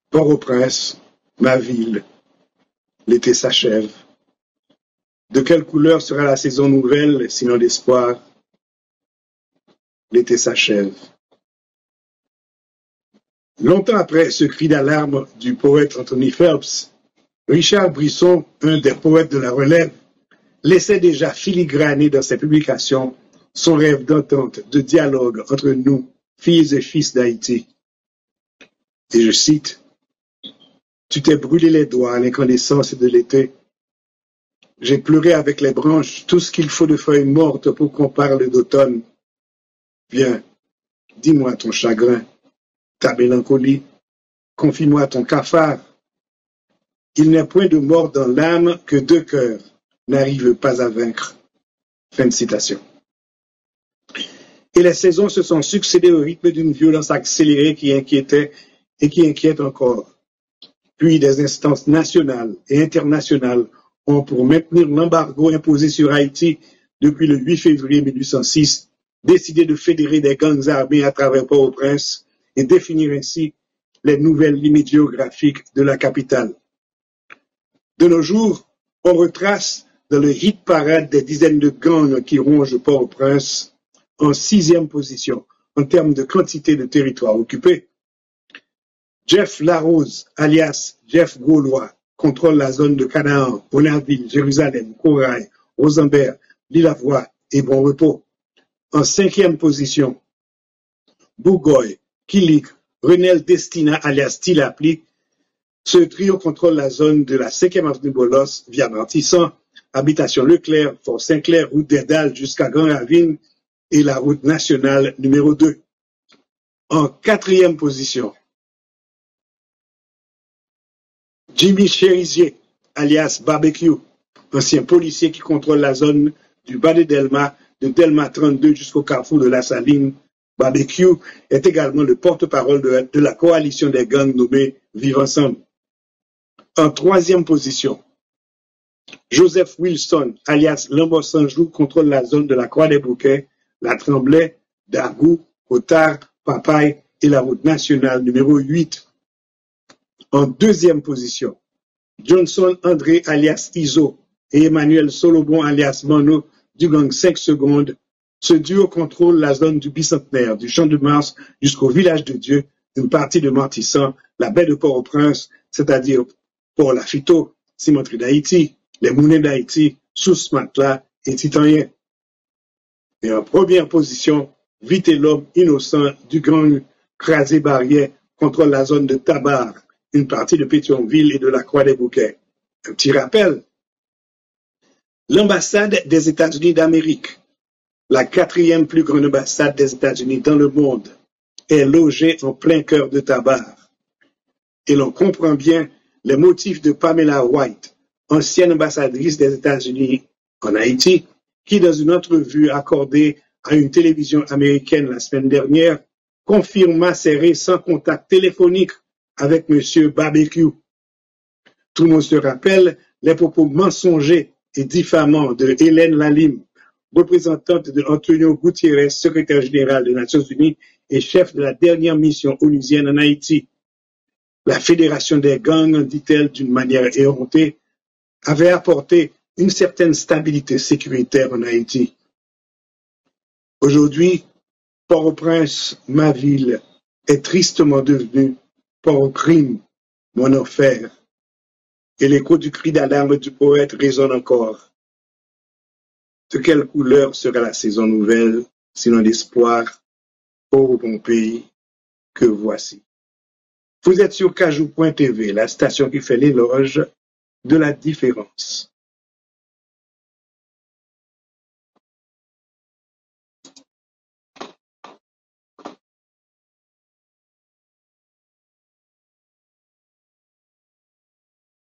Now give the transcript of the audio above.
Port-au-Prince, ma ville, l'été s'achève. De quelle couleur sera la saison nouvelle, sinon d'espoir? L'été s'achève. Longtemps après ce cri d'alarme du poète Anthony Phelps, Richard Brisson, un des poètes de la relève, laissait déjà filigraner dans ses publications son rêve d'entente, de dialogue entre nous, filles et fils d'Haïti. Et je cite, « Tu t'es brûlé les doigts à l'incandescence de l'été. J'ai pleuré avec les branches tout ce qu'il faut de feuilles mortes pour qu'on parle d'automne. Viens, dis-moi ton chagrin, ta mélancolie, confie-moi ton cafard. Il n'est point de mort dans l'âme que deux cœurs n'arrivent pas à vaincre. » Fin de citation. Et les saisons se sont succédées au rythme d'une violence accélérée qui inquiétait et qui inquiète encore. Puis des instances nationales et internationales ont, pour maintenir l'embargo imposé sur Haïti depuis le 8 février 1806, décidé de fédérer des gangs armés à travers Port-au-Prince et définir ainsi les nouvelles limites géographiques de la capitale. De nos jours, on retrace dans le hit parade des dizaines de gangs qui rongent Port-au-Prince en 6e position en termes de quantité de territoire occupé. Jeff Larose, alias Jeff Gaulois, contrôle la zone de Canaan, Bonaville, Jérusalem, Corail, Rosenberg, Lilavoie et Bon Repos. En 5e position, Bougoy, Kilik, Renel Destina, alias Tilapli. Ce trio contrôle la zone de la 5e avenue Bolos via Martissan, Habitation Leclerc, Fort Saint-Clair, route des Dalles jusqu'à Grand Ravine et la route nationale numéro 2. En 4e position, Jimmy Cherizier, alias Barbecue, ancien policier qui contrôle la zone du bas de Delma 32 jusqu'au carrefour de la Saline. Barbecue est également le porte-parole de la coalition des gangs nommée Vivre Ensemble. En 3e position, Joseph Wilson, alias Lambos Sanjou, contrôle la zone de la Croix-des-Bouquets, la Tremblay, Dargou, Otard, Papaye et la route nationale numéro 8. En 2e position, Johnson André, alias Iso, et Emmanuel Solobon, alias Mano, du gang 5 secondes. Ce duo contrôle la zone du Bicentenaire, du Champ de Mars jusqu'au Village de Dieu, une partie de Martissan, la baie de Port-au-Prince, c'est-à-dire Port-Lafiteau, Cimenterie d'Haïti, les Moulins d'Haïti, Sous Matelas et Titanien. Et en première position, Vite et l'homme innocent du gang Crasé Barrière contrôle la zone de Tabar, une partie de Pétionville et de la Croix-des-Bouquets. Un petit rappel, l'ambassade des États-Unis d'Amérique, la 4e plus grande ambassade des États-Unis dans le monde, est logée en plein cœur de Tabar. Et l'on comprend bien les motifs de Pamela White, ancienne ambassadrice des États-Unis en Haïti, qui, dans une entrevue accordée à une télévision américaine la semaine dernière, confirma ses récents contacts téléphoniques avec M. Barbecue. Tout le monde se rappelle les propos mensongers et diffamants de Hélène Lalim, représentante de Antonio Gutiérrez, secrétaire général des Nations Unies et chef de la dernière mission onusienne en Haïti. La fédération des gangs, dit-elle d'une manière éhontée, avait apporté une certaine stabilité sécuritaire en Haïti. Aujourd'hui, Port-au-Prince, ma ville, est tristement devenue Port-au-Crime, mon enfer. Et l'écho du cri d'alarme du poète résonne encore. De quelle couleur sera la saison nouvelle, sinon d'espoir, ô bon pays, que voici. Vous êtes sur Kajou.tv, la station qui fait l'éloge de la différence.